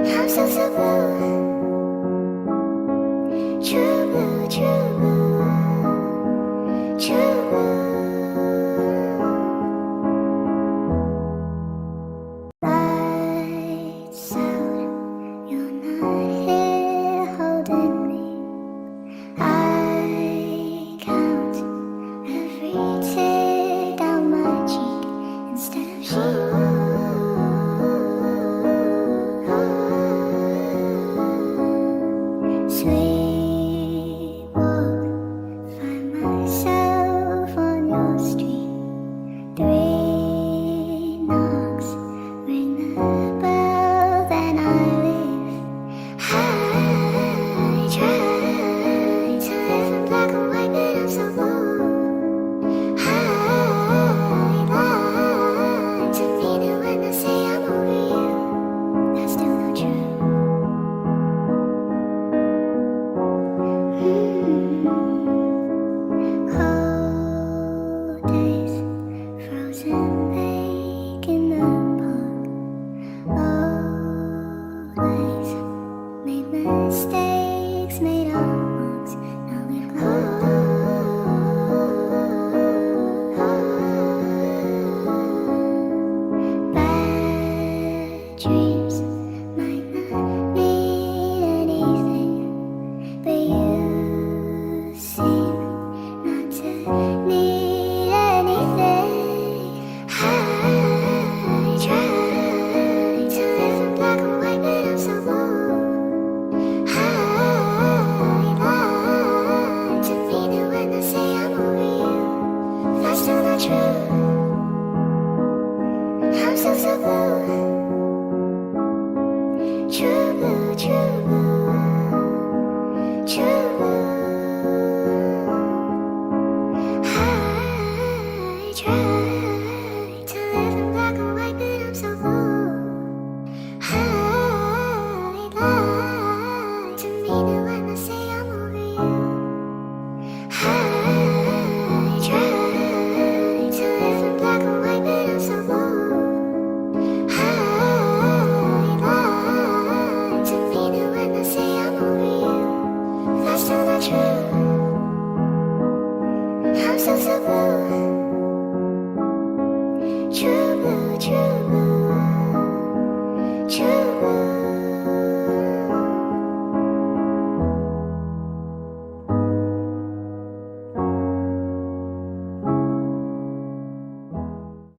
I'm so so blue, true blue, true blue, true blue. Lights out, you're not here holding me. I count every tear down my cheek instead of sheep. Sweet walk, find myself on your street. 3 knocks, ring the bell, then I leave. I try to live in black and white, but I'm so bold. I lie to mean it when I say I'm over you. That's still not true. Cold days, frozen lake in the park. Always made mistakes, made our marks. Now we've bad dreams might not mean anything, but you seem not to need anything. I try to live in black and white, but I'm so bold. I lie to mean it when I say I'm over you. That's still not true. I'm so so blue, true blue, true blue, true blue. I try to live in black and white, but I'm so bold. I lie to mean it when I say I'm over you. I try to live in black and white, but I'm so bold. I lie to mean it when I say I'm over you. That's still not true. I'm so so blue, true blue, true blue.